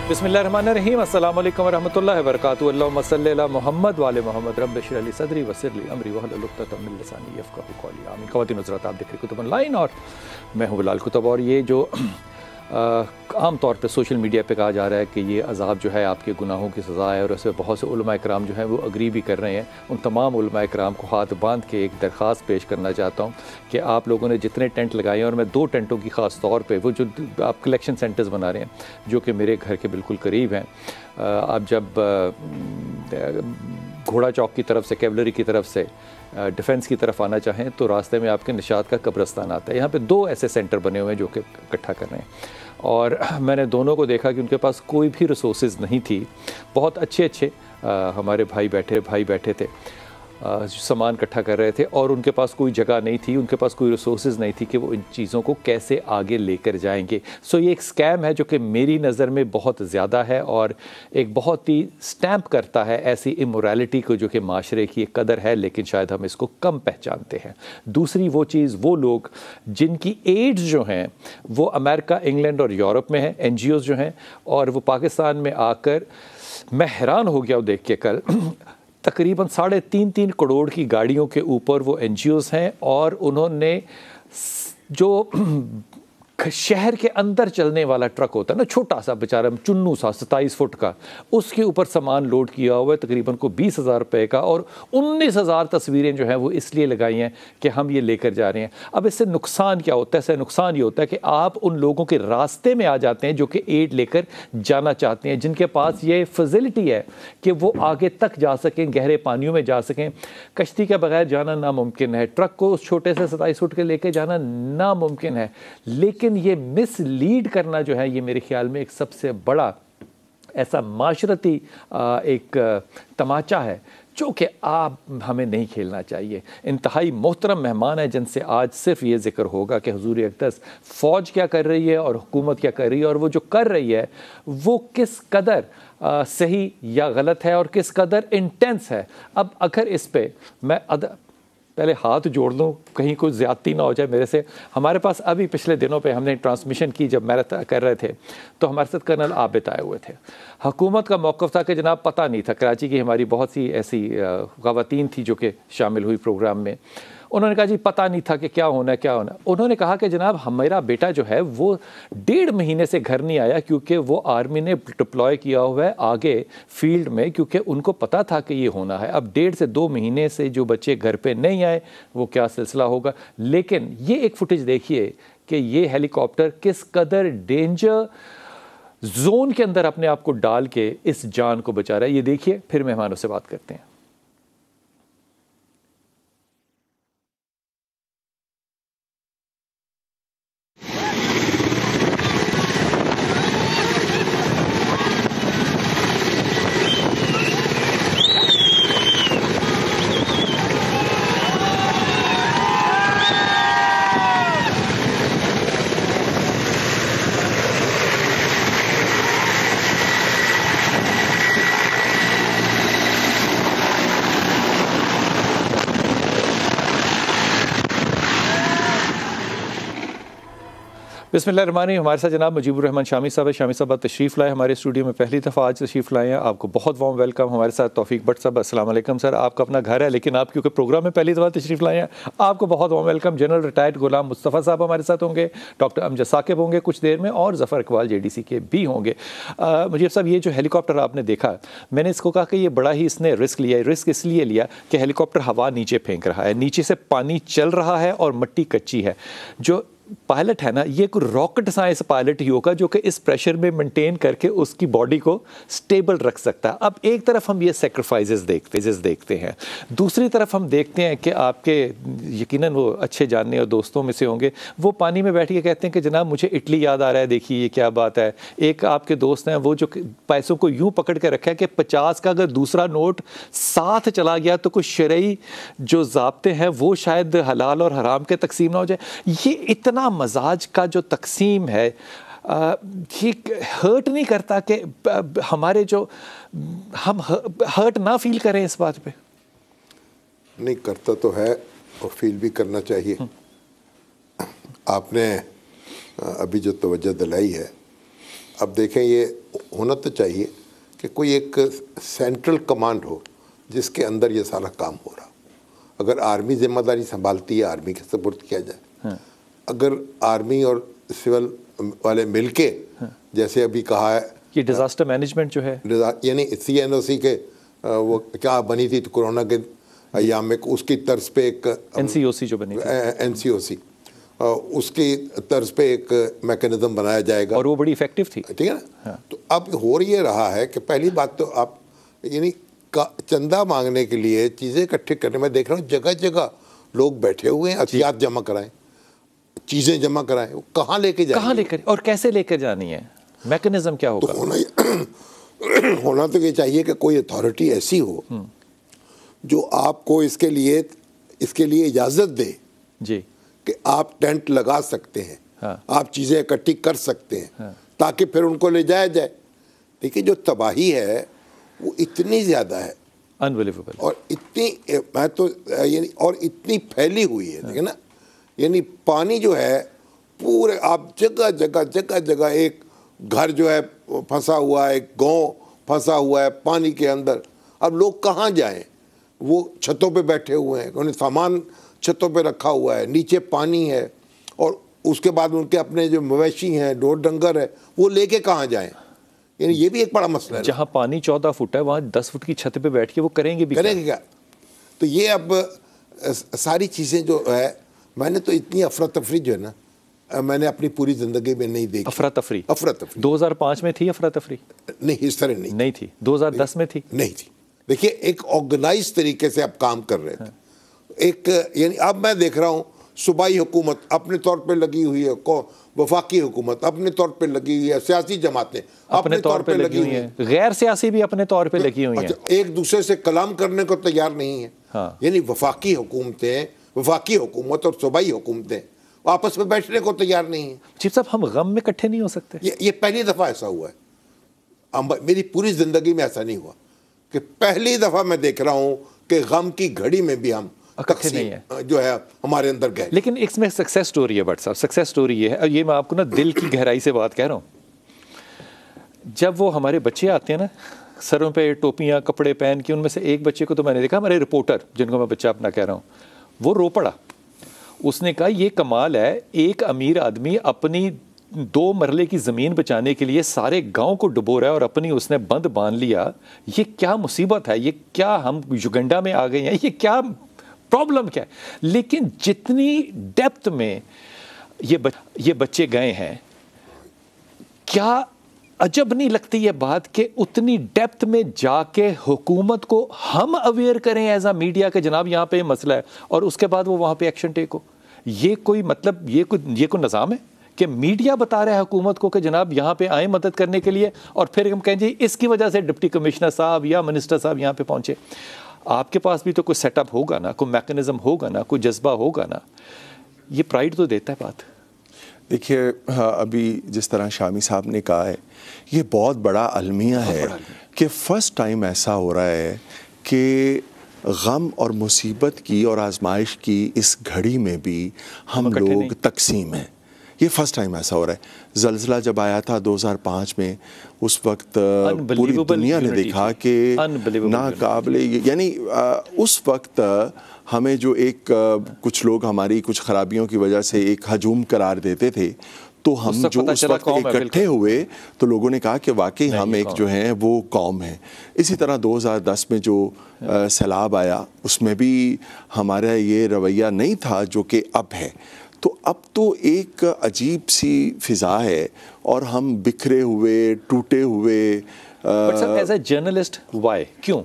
बिस्मिल्लाहिर्रहमानिर्रहीम अस्सलाम वालेकुम वरहमतुल्लाहि वबरकातुहू। अल्लाहुम्मा सल्लि अला मुहम्मद व आले मुहम्मद। रब्बि इश्रह ली सदरी वयस्सिर ली अमरी वहलुल उक़दतम मिन लिसानी यफ़क़हू क़ौली। आमीन। ख़वातीन हज़रात, आप देख रहे कुतुब ऑनलाइन और मैं हूँ बिलाल कुतुब। और ये जो आम तौर पे सोशल मीडिया पे कहा जा रहा है कि ये अज़ाब जो है आपके गुनाहों की सज़ा है, और उसमें बहुत से उलमा इकराम जो हैं वो अग्री भी कर रहे हैं। उन तमाम उलमा इकराम को हाथ बांध के एक दरख्वास्त पेश करना चाहता हूँ कि आप लोगों ने जितने टेंट लगाए हैं, और मैं 2 टेंटों की ख़ास तौर पे, वो जो आप कलेक्शन सेंटर्स बना रहे हैं जो कि मेरे घर के बिल्कुल करीब हैं, आप जब घोड़ा चौक की तरफ से, कैवलरी की तरफ से डिफेंस की तरफ आना चाहें तो रास्ते में आपके निशात का कब्रस्तान आता है। यहाँ पे 2 ऐसे सेंटर बने हुए हैं जो कि इकट्ठा कर रहे हैं, और मैंने दोनों को देखा कि उनके पास कोई भी रिसोर्सेज नहीं थी। बहुत अच्छे हमारे भाई बैठे थे, सामान इकट्ठा कर रहे थे, और उनके पास कोई जगह नहीं थी, उनके पास कोई रिसोर्सेज नहीं थी कि वो इन चीज़ों को कैसे आगे लेकर जाएंगे। सो ये एक स्कैम है जो कि मेरी नज़र में बहुत ज़्यादा है, और एक बहुत ही स्टैम्प करता है ऐसी इमोरलिटी को जो कि माशरे की एक कदर है, लेकिन शायद हम इसको कम पहचानते हैं। दूसरी वो चीज़, वो लोग जिनकी एड्स जो हैं वो अमेरिका, इंग्लैंड और यूरोप में हैं, NGOs जो हैं, और वो पाकिस्तान में आकर, मैं हैरान हो गया देख के कल, तकरीबन 3.5 करोड़ की गाड़ियों के ऊपर वो NGOs हैं, और उन्होंने जो शहर के अंदर चलने वाला ट्रक होता है ना, छोटा सा बेचारा चुन्नू सा 27 फुट का, उसके ऊपर सामान लोड किया हुआ है तकरीबन को 20,000 रुपये का, और 19,000 तस्वीरें जो हैं वो इसलिए लगाई हैं कि हम ये लेकर जा रहे हैं। अब इससे नुकसान क्या होता है? इससे नुकसान ये होता है कि आप उन लोगों के रास्ते में आ जाते हैं जो कि एड लेकर जाना चाहते हैं, जिनके पास ये फैसिलिटी है कि वो आगे तक जा सकें, गहरे पानियों में जा सकें। कश्ती के बगैर जाना नामुमकिन है, ट्रक को उस छोटे से 27 फुट के लेके जाना नामुमकिन है, लेकिन ये मिसलीड करना जो है, ये मेरे ख्याल में एक सबसे बड़ा ऐसा माशरती एक तमाचा है जो कि आप हमें नहीं खेलना चाहिए। इंतहाई मोहतरम मेहमान है जिनसे आज सिर्फ ये जिक्र होगा कि हुजूर अक़दस फ़ौज क्या कर रही है और हुकूमत क्या कर रही है, और वो जो कर रही है वो किस कदर सही या गलत है और किस कदर इंटेंस है। अब अगर इस पे मैं पहले हाथ जोड़ दूँ, कहीं कोई ज़्यादती ना हो जाए मेरे से। हमारे पास अभी पिछले दिनों पे हमने ट्रांसमिशन की, जब मैराथन कर रहे थे तो हमारे साथ कर्नल आबिद आए हुए थे। हुकूमत का मौक़िफ़ था कि जनाब पता नहीं था, कराची की हमारी बहुत सी ऐसी ख़वातीन थी जो कि शामिल हुई प्रोग्राम में, उन्होंने कहा जी पता नहीं था कि क्या होना है क्या होना। उन्होंने कहा कि जनाब मेरा बेटा जो है वो 1.5 महीने से घर नहीं आया, क्योंकि वो आर्मी ने डिप्लॉय किया हुआ है आगे फील्ड में, क्योंकि उनको पता था कि ये होना है। अब 1.5 से 2 महीने से जो बच्चे घर पे नहीं आए, वो क्या सिलसिला होगा। लेकिन ये एक फुटेज देखिए कि ये हेलीकॉप्टर किस कदर डेंजर जोन के अंदर अपने आप को डाल के इस जान को बचा रहा है। ये देखिए, फिर मेहमानों से बात करते हैं। बिस्मिल्लाहिर्रहमानिर्रहीम। हमारे साथ जनाब मुजीबुर रहमान शामी साहब है। शामी साहब तशरीफ़ लाए हमारे स्टूडियो में, पहली दफ़ा आज तशरीफ़ लाए हैं, आपको बहुत वार्म वेलकम। हमारे साथ तौफीक भट्ट साहब, अस्सलाम वालेकुम सर। आपका अपना घर है, लेकिन आप क्योंकि प्रोग्राम में पहली दफ़ा तशरीफ़ लाए हैं, आपको बहुत वार्म वेलकम। जनरल रिटायर्ड गुलाम मुस्तफ़ा साहब हमारे साथ होंगे, डॉक्टर अमजद साकिब होंगे कुछ देर में, और ज़फ़र इकबाल JDC के भी होंगे। मुजीब साहब, ये जो हेलीकॉप्टर आपने देखा, मैंने इसको कहा कि ये बड़ा ही इसने रिस्क लिया है। रिस्क इसलिए लिया कि हेलीकॉप्टर हवा नीचे फेंक रहा है, नीचे से पानी चल रहा है और मिट्टी कच्ची है। जो पायलट है ना, ये कोई रॉकेट साइंस पायलट ही होगा जो कि इस प्रेशर में मेंटेन करके उसकी बॉडी को स्टेबल रख सकता है। अब एक तरफ हम ये सेक्रीफाइसेस देखते हैं, दूसरी तरफ हम देखते हैं कि आपके यकीनन वो अच्छे जानने और दोस्तों में से होंगे, वो पानी में बैठ के कहते हैं कि जनाब मुझे इटली याद आ रहा है, देखिए ये क्या बात है। एक आपके दोस्त हैं वो जो पैसों को यूँ पकड़ के रखा है कि 50 का अगर दूसरा नोट साथ चला गया तो कुछ शरई जो ज़ाब्ते हैं वो शायद हलाल और हराम के तकसीम ना हो जाए। ये इतना मजाज का जो तकसीम है, ये हर्ट नहीं करता कि हमारे जो हम हर्ट ना फील करें इस बात पे? नहीं करता तो है, और फील भी करना चाहिए। आपने अभी जो तवज्जो दिलाई है, अब देखें, ये होना तो चाहिए कि कोई एक सेंट्रल कमांड हो जिसके अंदर ये सारा काम हो रहा। अगर आर्मी जिम्मेदारी संभालती है, आर्मी के सपोर्ट किया जाए। हाँ। अगर आर्मी और सिविल वाले मिलके, जैसे अभी कहा है, ये डिजास्टर मैनेजमेंट जो है, यानी CNOC के वो क्या बनी थी तो कोरोना के अयाम में, उसकी तर्ज पे एक NCOC जो बनी थी, NCOC, उसकी तर्ज पे एक मैकेनिज्म बनाया जाएगा और वो बड़ी इफेक्टिव थी। ठीक है ना। हाँ। तो अब हो ये रहा है कि पहली बात तो आप यानी चंदा मांगने के लिए चीज़ें इकट्ठे करने में देख रहा हूँ जगह जगह लोग बैठे हुए हैं, हथियार जमा कराएं, चीज़ें जमा कराएं, वो कहाँ लेके जाएंगे, कहाँ लेकर और कैसे लेकर जानी है, मैकेनिज्म क्या होगा? तो होना तो ये चाहिए कि कोई अथॉरिटी ऐसी हो जो आपको इसके लिए इजाज़त दे जी कि आप टेंट लगा सकते हैं। हाँ। आप चीज़ें इकट्ठी कर सकते हैं। हाँ। ताकि फिर उनको ले जाया जाए। देखिए, जो तबाही है वो इतनी ज़्यादा है, अनबिलीवेबल, और इतनी फैली हुई है। देखिए ना, यानी पानी जो है पूरे, आप जगह जगह एक घर जो है फंसा हुआ है, एक गांव फंसा हुआ है पानी के अंदर। अब लोग कहाँ जाएं? वो छतों पे बैठे हुए हैं, उन्हें सामान छतों पे रखा हुआ है, नीचे पानी है, और उसके बाद उनके अपने जो मवेशी हैं, ढोर डंगर है, वो लेके कहाँ जाएं? यानी ये भी एक बड़ा मसला है। जहाँ पानी 14 फुट है वहाँ 10 फुट की छत पे बैठ के वो करेंगे क्या? तो ये अब सारी चीज़ें जो है, मैंने तो इतनी अफरा तफरी जो है ना, मैंने अपनी पूरी ज़िंदगी में नहीं देखी। अफरा तफरी 2005 में थी? अफरा तफरी नहीं, इस तरह नहीं थी। 2010 में थी? नहीं थी। देखिए, एक ऑर्गेनाइज तरीके से आप काम कर रहे थे। एक यानी अब मैं देख रहा हूँ सूबाई हुकूमत अपने तौर पे लगी हुई है, वफाकी हुकूमत अपने तौर पे लगी हुई है, सियासी जमातें अपने तौर पे लगी हुई हैं, गैर सियासी भी अपने तौर पे लगी हुई हैं। एक दूसरे से कलाम करने को तैयार नहीं है। हाँ। यानी वफाकी हुकूमत और सूबाई हुकूमतें आपस में बैठने को तैयार नहीं है। चीफ साहब, हम गम में इकट्ठे नहीं हो सकते? ये पहली दफ़ा ऐसा हुआ है। मेरी पूरी ज़िंदगी में ऐसा नहीं हुआ कि पहली दफ़ा मैं देख रहा हूँ कि गम की घड़ी में भी हम इकट्ठे नहीं है जो है हमारे अंदर गए। लेकिन इसमें सक्सेस स्टोरी है भट्ट साहब, सक्सेस स्टोरी ये है, ये मैं आपको ना दिल की गहराई से बात कह रहा हूँ। जब वो हमारे बच्चे आते हैं ना, सरों पे टोपियाँ कपड़े पहन के, उनमें से एक बच्चे को तो मैंने देखा, हमारे रिपोर्टर जिनको मैं बच्चा अपना कह रहा हूँ, वो रो पड़ा। उसने कहा ये कमाल है, एक अमीर आदमी अपनी 2 मरले की ज़मीन बचाने के लिए सारे गांव को डुबो रहा है और अपनी उसने बंद बांध लिया। ये क्या मुसीबत है, ये क्या हम युगंडा में आ गए हैं, ये क्या प्रॉब्लम क्या है? लेकिन जितनी डेप्थ में ये बच्चे गए हैं, क्या अजब नहीं लगती ये बात कि उतनी डेप्थ में जाके हुकूमत को हम अवेयर करें एज आ मीडिया के जनाब यहाँ पे मसला है, और उसके बाद वो वहाँ पे एक्शन टेक हो? ये कोई मतलब ये कोई निज़ाम है कि मीडिया बता रहा है हुकूमत को कि जनाब यहाँ पे आए मदद करने के लिए, और फिर हम कहें जी इसकी वजह से डिप्टी कमिश्नर साहब या मिनिस्टर साहब यहाँ पे पहुँचे? आपके पास भी तो कोई सेटअप होगा ना, कोई मैकेनिज्म होगा ना, कोई जज्बा होगा ना। ये प्राइड तो देता है बात। देखिए, हाँ, अभी जिस तरह शामी साहब ने कहा है, ये बहुत बड़ा अलमिया है कि फ़र्स्ट टाइम ऐसा हो रहा है कि गम और मुसीबत की और आजमाइश की इस घड़ी में भी हम लोग तकसीम हैं। ये फर्स्ट टाइम ऐसा हो रहा है। ज़लज़ला जब आया था 2005 में, उस वक्त पूरी दुनिया ने देखा कि नाकाबिले, यानी उस वक्त हमें जो एक कुछ लोग हमारी कुछ खराबियों की वजह से एक हजूम करार देते थे, तो हम जो उस वक्त इकट्ठे हुए तो लोगों ने कहा कि वाकई हम एक जो हैं वो कौम है। इसी तरह 2010 में जो सैलाब आया, उसमें भी हमारा ये रवैया नहीं था जो कि अब है। तो अब तो एक अजीब सी फिज़ा है और हम बिखरे हुए, टूटे हुए। एज ए जर्नलिस्ट व्हाई, क्यों?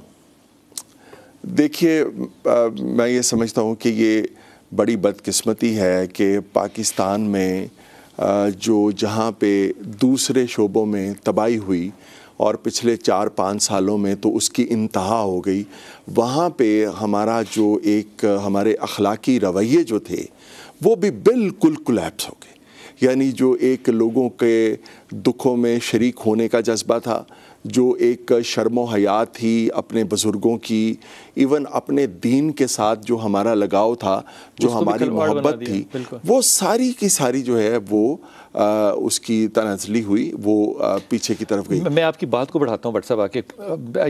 देखिए, मैं ये समझता हूँ कि ये बड़ी बदकिस्मती है कि पाकिस्तान में जहाँ पे दूसरे शोबों में तबाही हुई और पिछले 4-5 सालों में तो उसकी इंतहा हो गई, वहाँ पे हमारा जो एक हमारे अखलाकी रवैये जो थे वो भी बिल्कुल कोलैप्स हो गए। यानी जो एक लोगों के दुखों में शरीक होने का जज्बा था, जो एक शर्मो हया थी अपने बुज़ुर्गों की, इवन अपने दीन के साथ जो हमारा लगाव था, जो हमारी मोहब्बत थी, वो सारी की सारी जो है वो उसकी तनाज़ली हुई, वो पीछे की तरफ गई। मैं आपकी बात को बढ़ाता हूँ भट्ट साहब आके,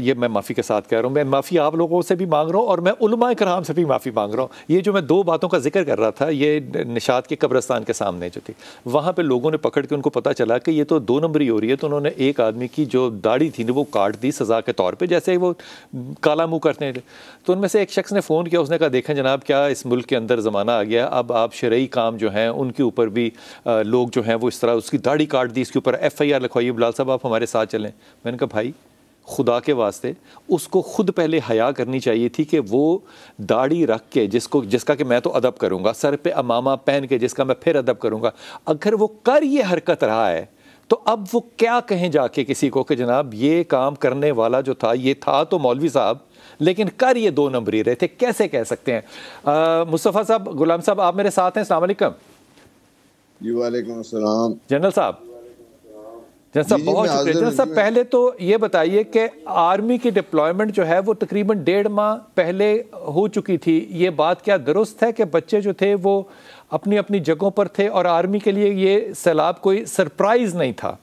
ये मैं माफ़ी के साथ कह रहा हूँ, मैं माफ़ी आप लोगों से भी मांग रहा हूँ और मैं उलमाए कराम से भी माफ़ी मांग रहा हूँ। ये जो मैं दो बातों का जिक्र कर रहा था, ये निशात के कब्रिस्तान के सामने जो थी, वहाँ पे लोगों ने पकड़ के उनको पता चला कि ये तो 2 नंबरी हो रही है, तो उन्होंने एक आदमी की जो दाढ़ी थी वो काट दी सज़ा के तौर पर, जैसे वो काला मुँह करते थे। तो उनमें से एक शख्स ने फ़ोन किया, उसने कहा देखें जनाब, क्या इस मुल्क के अंदर ज़माना आ गया, अब आप शरई काम जो हैं उनके ऊपर भी लोग जो हैं वो इस तरह उसकी दाढ़ी काट दी, इसके ऊपर FIR लिखवाइए, बिलाल साहब आप हमारे साथ चलें। मैंने कहा भाई खुदा के वास्ते उसको खुद पहले हया करनी चाहिए थी कि वो दाढ़ी रख के जिसका कि मैं तो अदब करूँगा, सर पे अमामा पहन के जिसका मैं फिर अदब करूँगा, अगर वो कर ये हरकत रहा है तो अब वो क्या कहें जाके किसी को कि जनाब ये काम करने वाला जो था ये था तो मौलवी साहब, लेकिन कर ये 2 नंबरी रहे थे, कैसे कह सकते हैं। मुस्तफ़ा साहब, गुलाम साहब आप मेरे साथ हैं, अस्सलाम वालेकुम। जी वालेकुम अस्सलाम। जनरल साहब, बहुत शुक्रिया। जनरल साहब पहले तो ये बताइए कि आर्मी की डिप्लॉयमेंट जो है वो तकरीबन 1.5 माह पहले हो चुकी थी, ये बात क्या दुरुस्त है कि बच्चे जो थे वो अपनी अपनी जगहों पर थे और आर्मी के लिए ये सैलाब कोई सरप्राइज नहीं था?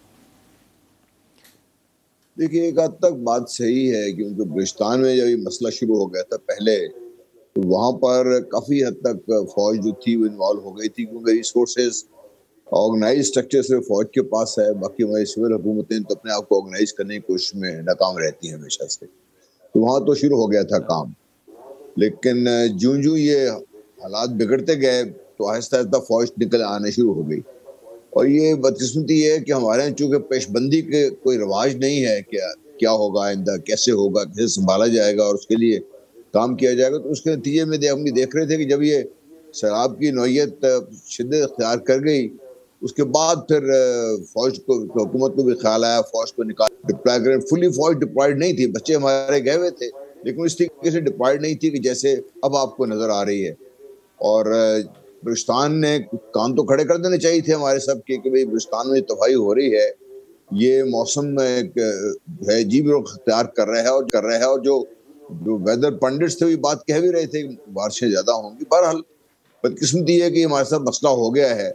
देखिए एक हद तक बात सही है, क्योंकि बलूचिस्तान में जब ये मसला शुरू हो गया था पहले, तो वहाँ पर काफ़ी हद तक फौज जो थी वो इन्वॉल्व हो गई थी, क्योंकि रिसोर्सेज ऑर्गेनाइज स्ट्रक्चर सिर्फ फौज के पास है, बाकी हमारी सिविल हुकूमतें तो अपने आप को ऑर्गेनाइज करने की कोशिश में नाकाम रहती हैं हमेशा से। तो वहाँ तो शुरू हो गया था काम, लेकिन ज्यों ये हालात बिगड़ते गए तो आहिस्ता आहिस्ता फौज निकल आने शुरू हो गई। और ये बदकिस्मती है कि हमारे यहाँ चूँकि पेशबंदी के कोई रिवाज नहीं है, क्या होगा आइंदा, कैसे होगा, कैसे संभाला जाएगा और उसके लिए काम किया जाएगा, तो उसके नतीजे में हम भी देख रहे थे कि जब ये शराब की नौयत शिद्दत अख्तियार कर गई, उसके बाद फिर फौज को, हुकूमत को भी ख्याल आया फौज को निकाल डिप्लॉय करें। फुली फौज डिप्लॉयड नहीं थी, बच्चे हमारे गए हुए थे, लेकिन इस तरीके से डिप्लॉयड नहीं थी कि जैसे अब आपको नजर आ रही है। और बलूचिस्तान ने कान तो खड़े कर देने चाहिए थे हमारे सब के कि भाई बलूचिस्तान में तबाही हो रही है, ये मौसम है अजीब रुख अख्तियार कर रहा है और जो वेदर पंडिट्स थे वो बात कह भी रहे थे बारिशें ज्यादा होंगी। बहरहाल बदकिस्मती है कि हमारे साथ मसला हो गया है।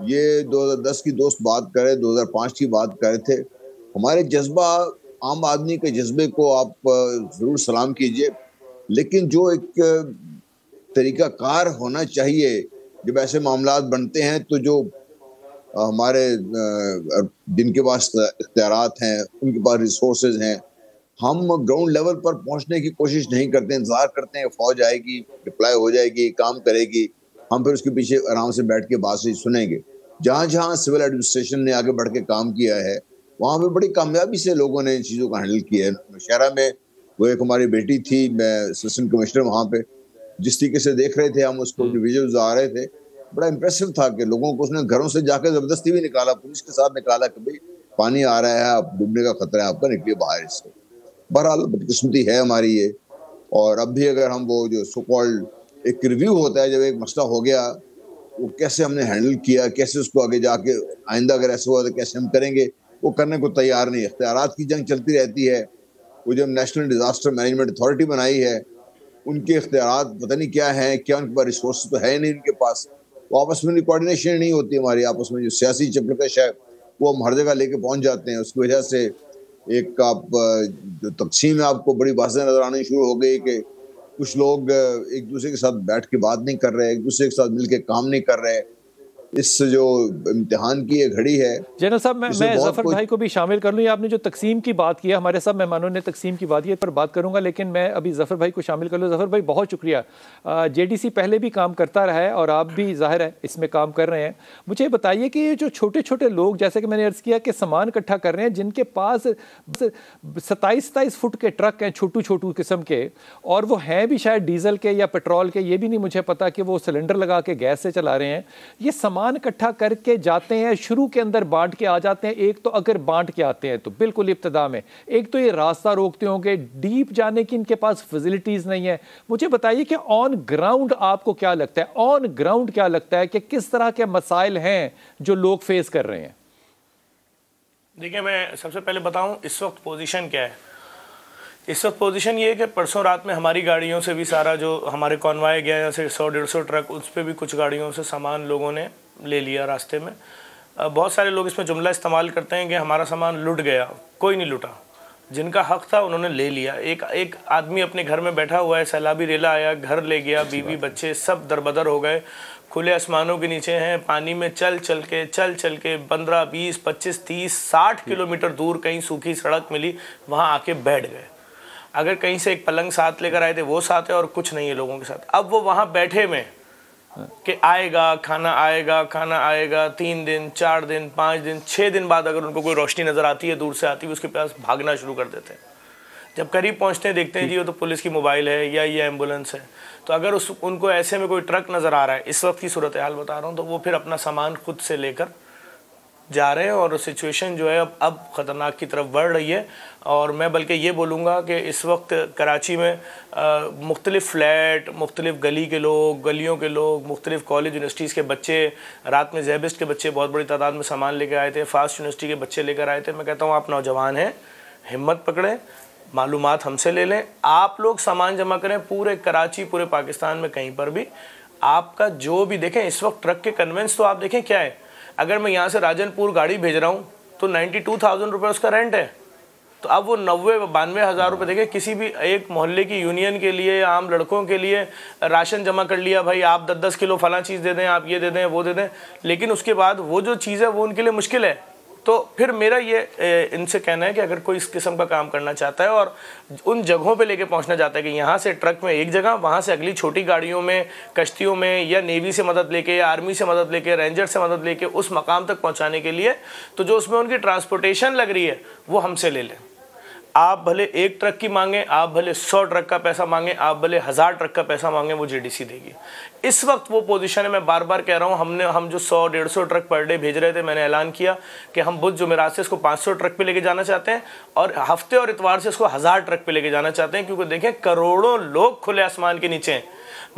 ये 2010 की दोस्त बात करे, 2005 की बात करे थे। हमारे जज्बा, आम आदमी के जज्बे को आप जरूर सलाम कीजिए, लेकिन जो एक तरीका कार होना चाहिए जब ऐसे मामलात बनते हैं, तो जो हमारे जिनके पास इख्तियारात हैं, उनके पास रिसोर्सेज हैं, हम ग्राउंड लेवल पर पहुंचने की कोशिश नहीं करते, इंतजार करते हैं फौज आएगी, डिप्लॉय हो जाएगी, काम करेगी, हम फिर उसके पीछे आराम से बैठ के बात सुनेंगे। जहाँ जहाँ सिविल एडमिनिस्ट्रेशन ने आगे बढ़ के काम किया है, वहाँ पे बड़ी कामयाबी से लोगों ने इन चीज़ों को हैंडल किया है। नौशहरा में वो एक हमारी बेटी थी, मैं असिस्टेंट कमिश्नर वहाँ पे, जिस तरीके से देख रहे थे हम उसको, विजुअल्स आ रहे थे, बड़ा इंप्रेसिव था कि लोगों को उसने घरों से जाकर जबरदस्ती भी निकाला, पुलिस के साथ निकाला कि भाई पानी आ रहा है, आप डूबने का खतरा है, आपका निकलिए बाहर इससे। बहरहाल बदकिस्मती है हमारी ये। और अब भी अगर हम वो जो सो कॉल्ड एक रिव्यू होता है, जब एक मसला हो गया वो कैसे हमने हैंडल किया, कैसे उसको आगे जाके आइंदा अगर ऐसा हुआ तो कैसे हम करेंगे, वो करने को तैयार नहीं। इख्तियारात की जंग चलती रहती है। वो जब नेशनल डिजास्टर मैनेजमेंट अथॉरिटी बनाई है, उनके इख्तियारात पता नहीं क्या हैं, क्या उनके पास रिसोर्स तो है नहीं उनके पास, वो आपस में कोऑर्डिनेशन नहीं होती हमारी आपस में। जो सियासी चपलकश है वो हम हर जगह लेके पहुंच जाते हैं। उसकी वजह से एक आप जो तकसीम है आपको बड़ी वाज़ेह नजर आनी शुरू हो गई कि कुछ लोग एक दूसरे के साथ बैठ के बात नहीं कर रहे, एक दूसरे के साथ मिलके काम नहीं कर रहे। इस जो इम्तिहान की ये घड़ी है। जनरल साहब, मैं जफर भाई को भी शामिल कर लूँ। ये आपने जो तकसीम की बात की है, हमारे सब मेहमानों ने तकसीम की बात की, पर बात करूँगा, लेकिन मैं अभी जफर भाई को शामिल कर लूँ। जफर भाई बहुत शुक्रिया। JDC पहले भी काम करता रहा है और आप भी ज़ाहिर है इसमें काम कर रहे हैं। मुझे बताइए कि ये जो छोटे छोटे लोग, जैसे कि मैंने अर्ज़ किया कि सामान इकट्ठा कर रहे हैं, जिनके पास 27-27 फुट के ट्रक हैं, छोटू छोटू किस्म के, और वो हैं भी शायद डीजल के या पेट्रोल के, ये भी नहीं मुझे पता कि वो सिलेंडर लगा के गैस से चला रहे हैं। ये सामान इकट्ठा करके जाते हैं, शुरू के अंदर बांट के आ जाते हैं। एक तो अगर बांट के आते हैं तो बिल्कुल इब्तिदा में, एक तो ये रास्ता रोकते होंगे, डीप जाने की इनके पास फैसिलिटीज नहीं है। मुझे बताइए कि ऑन ग्राउंड आपको क्या लगता है, ऑन ग्राउंड क्या लगता है कि किस तरह के मसाइल हैं जो लोग फेस कर रहे हैं? देखिए, मैं सबसे पहले बताऊं इस वक्त पोजीशन क्या है। इस वक्त पोजीशन ये है कि परसों रात में हमारी गाड़ियों से भी सारा जो हमारे कॉन्वाय गया यहाँ से 100-150 ट्रक, उस पर भी कुछ गाड़ियों से सामान लोगों ने ले लिया रास्ते में। बहुत सारे लोग इसमें जुमला इस्तेमाल करते हैं कि हमारा सामान लुट गया। कोई नहीं लुटा, जिनका हक था उन्होंने ले लिया। एक आदमी अपने घर में बैठा हुआ है, सैलाबी रेला आया, घर ले गया, बीवी बच्चे सब दरबदर हो गए, खुले आसमानों के नीचे हैं, पानी में चल चल के 15, 20, 25, 30, 60 किलोमीटर दूर कहीं सूखी सड़क मिली, वहाँ आके बैठ गए। अगर कहीं से एक पलंग साथ लेकर आए थे वो साथ है और कुछ नहीं है लोगों के साथ। अब वो वहाँ बैठे में कि आएगा खाना, आएगा खाना, आएगा 3 दिन, 4 दिन, 5 दिन, 6 दिन बाद अगर उनको कोई रोशनी नज़र आती है दूर से आती है, उसके पास भागना शुरू कर देते हैं। जब करीब पहुंचते हैं देखते हैं जी वो तो पुलिस की मोबाइल है या ये एम्बुलेंस है। तो अगर उनको ऐसे में कोई ट्रक नज़र आ रहा है, इस वक्त की सूरत हाल बता रहा हूँ, तो वो फिर अपना सामान खुद से लेकर जा रहे हैं और सिचुएशन जो है अब ख़तरनाक की तरफ बढ़ रही है। और मैं बल्कि ये बोलूँगा कि इस वक्त कराची में मुख्तलिफ़ फ्लैट, मुख्तलिफ़ गली के लोग, गलियों के लोग, मुख्तलिफ़ कॉलेज यूनिवर्सिटीज़ के बच्चे, रात में ज़ेबिस्ट के बच्चे बहुत बड़ी तादाद में सामान लेकर आए थे, फास्ट यूनिवर्सिटी के बच्चे लेकर आए थे। मैं कहता हूँ आप नौजवान हैं, हिम्मत पकड़ें, मालूमात हमसे ले लें, आप लोग सामान जमा करें। पूरे कराची, पूरे पाकिस्तान में कहीं पर भी आपका जो भी देखें, इस वक्त ट्रक के कन्वेंस तो आप देखें क्या है। अगर मैं यहाँ से राजनपुर गाड़ी भेज रहा हूँ तो 92,000 रुपये उसका रेंट है। तो अब वो 90-92 हज़ार रुपये देखें। किसी भी एक मोहल्ले की यूनियन के लिए, आम लड़कों के लिए राशन जमा कर लिया, भाई आप 10-10 किलो फलां चीज़ दे दें, आप ये दे दें, वो दे दें, लेकिन उसके बाद वो जो चीज़ है वो उनके लिए मुश्किल है। तो फिर मेरा ये इनसे कहना है कि अगर कोई इस किस्म का काम करना चाहता है और उन जगहों पे लेके पहुंचना चाहता है कि यहाँ से ट्रक में एक जगह, वहाँ से अगली छोटी गाड़ियों में, कश्तियों में, या नेवी से मदद लेके, या आर्मी से मदद लेके, रेंजर से मदद लेके उस मकाम तक पहुँचाने के लिए, तो जो उसमें उनकी ट्रांसपोर्टेशन लग रही है वो हमसे ले लें। आप भले 1 ट्रक की मांगें, आप भले 100 ट्रक का पैसा मांगें, आप भले 1000 ट्रक का पैसा मांगें, वो जेडीसी देगी। इस वक्त वो पोजीशन है। मैं बार बार कह रहा हूँ, हम जो 100-150 ट्रक पर डे भेज रहे थे, मैंने ऐलान किया कि हम बुध जुमेरात से इसको 500 ट्रक पे लेके जाना चाहते हैं और हफ्ते और इतवार से इसको 1000 ट्रक पे लेके जाना चाहते हैं, क्योंकि देखें करोड़ों लोग खुले आसमान के नीचे हैं।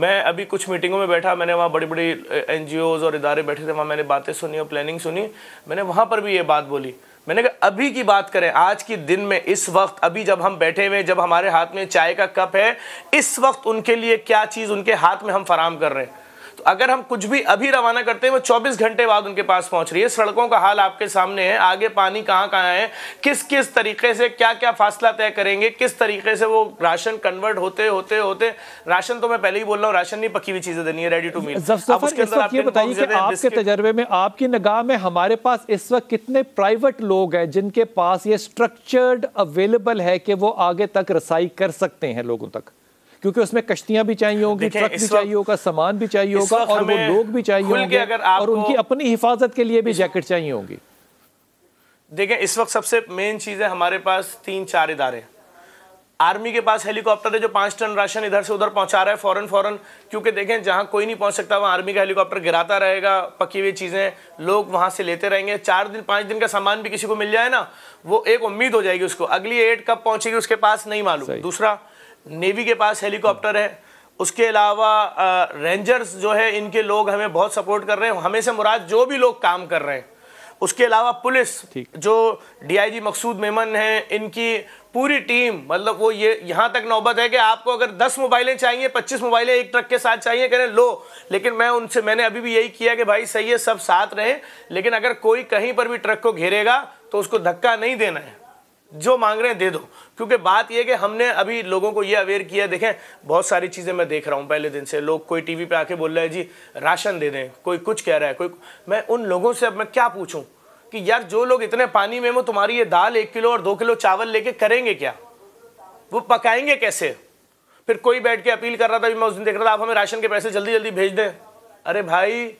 मैं अभी कुछ मीटिंगों में बैठा, मैंने वहाँ बड़ी बड़ी NGOs और इदारे बैठे थे, वहाँ मैंने बातें सुनी और प्लानिंग सुनी। मैंने वहाँ पर भी ये बात बोली, मैंने कहा अभी की बात करें, आज के दिन में, इस वक्त, अभी जब हम बैठे हुए, जब हमारे हाथ में चाय का कप है, इस वक्त उनके लिए क्या चीज़ उनके हाथ में हम फराम कर रहे हैं। तो अगर हम कुछ भी अभी रवाना करते हैं, वो 24 घंटे बाद उनके पास पहुंच रही है। सड़कों का हाल आपके सामने है, आगे पानी कहाँ कहाँ है, किस किस तरीके से क्या क्या फासला तय करेंगे, किस तरीके से वो राशन कन्वर्ट होते राशन, तो मैं पहले ही बोल रहा हूँ, राशन नहीं, पकी हुई चीजें देनी है, रेडी टू मील। ये बताइए कि आपके तजर्बे में, आपकी निगाह में, हमारे पास इस वक्त कितने प्राइवेट लोग हैं जिनके पास ये स्ट्रक्चर्ड अवेलेबल है कि वो आगे तक रसाई कर सकते हैं लोगों तक? क्योंकि उसमें कश्तियां भी चाहिए होंगी, ट्रक भी चाहिए होगा, सामान भी चाहिए होगा, और वो लोग भी चाहिए होंगे, और उनकी अपनी हिफाजत के लिए भी जैकेट चाहिए होंगी। देखें, इस वक्त सबसे मेन चीज़ है, हमारे पास 3-4 इदारे। आर्मी के पास हेलीकॉप्टर है जो 5 टन राशन इधर से उधर पहुंचा रहा है फौरन, क्योंकि देखें जहां कोई नहीं पहुंच सकता वहां आर्मी का हेलीकॉप्टर गिराता रहेगा, पकी हुई चीज़ें लोग वहां से लेते रहेंगे। 4 दिन 5 दिन का सामान भी किसी को मिल जाए ना, वो एक उम्मीद हो जाएगी उसको, अगली एड कब पहुंचेगी उसके पास नहीं मालूम। दूसरा, नेवी के पास हेलीकॉप्टर है, उसके अलावा रेंजर्स जो है, इनके लोग हमें बहुत सपोर्ट कर रहे हैं, हमें से मुराद जो भी लोग काम कर रहे हैं। उसके अलावा पुलिस, जो DIG मकसूद मेमन है, इनकी पूरी टीम, मतलब वो ये यहाँ तक नौबत है कि आपको अगर 10 मोबाइलें चाहिए, 25 मोबाइलें एक ट्रक के साथ चाहिए, कह रहे लो। लेकिन मैंने अभी भी यही किया कि भाई सही है, सब साथ रहे, लेकिन अगर कोई कहीं पर भी ट्रक को घेरेगा तो उसको धक्का नहीं देना है, जो मांग रहे हैं दे दो। क्योंकि बात यह कि हमने अभी लोगों को ये अवेयर किया। देखें, बहुत सारी चीज़ें मैं देख रहा हूँ पहले दिन से, लोग कोई टीवी पे आके बोल रहे हैं जी राशन दे दें, कोई कुछ कह रहा है, कोई। मैं उन लोगों से अब मैं क्या पूछूं कि यार जो लोग इतने पानी में, वो तुम्हारी ये दाल 1 किलो और 2 किलो चावल लेके करेंगे क्या? वो पकाएंगे कैसे? फिर कोई बैठ के अपील कर रहा था, मैं उस दिन देख रहा था, आप हमें राशन के पैसे जल्दी जल्दी भेज दें। अरे भाई,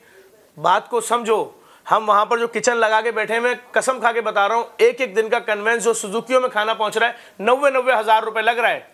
बात को समझो। हम वहाँ पर जो किचन लगा के बैठे, मैं कसम खा के बता रहा हूँ, एक दिन का कन्वेंस जो सुजुकियों में खाना पहुँच रहा है, 90-90 हज़ार रुपये लग रहा है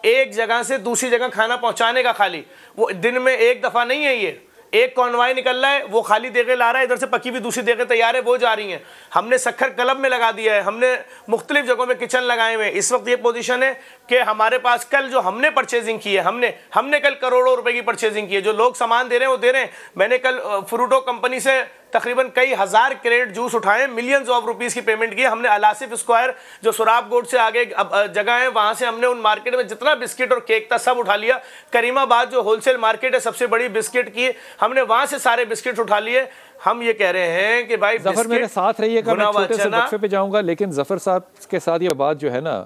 एक जगह से दूसरी जगह खाना पहुँचाने का। खाली वो दिन में एक दफ़ा नहीं है, ये एक कॉन्वाय निकल रहा है, वो खाली देगे ला रहा है, इधर से पकी हुई दूसरी देगे तैयार है, वो जा रही हैं। हमने सखर क्लब में लगा दिया है, हमने मुख्तलिफ जगहों में किचन लगाए हुए हैं। इस वक्त ये पोजीशन है कि हमारे पास कल जो हमने परचेजिंग की है, हमने कल करोड़ों रुपए की परचेजिंग की है। जो लोग सामान दे रहे हैं वो दे रहे हैं। मैंने कल फ्रूटो कंपनी से तकरीबन कई हज़ार क्रेट जूस उठाए, मिलियंस ऑफ रुपीज़ की पेमेंट की। हमने अलासिफ स्क्वायर जो सुराब गोड से आगे जगह है वहाँ से हमने उन मार्केट में जितना बिस्किट और केक था सब उठा लिया। करीमाबाद जो होलसेल मार्केट है सबसे बड़ी बिस्किट की, हमने वहाँ से सारे बिस्किट उठा लिए। हम ये कह रहे हैं कि भाई जफर मेरे साथ रहिएगा, मैं छोटे से वक्फे पे जाऊंगा, लेकिन जफर साहब के साथ ये बात जो है ना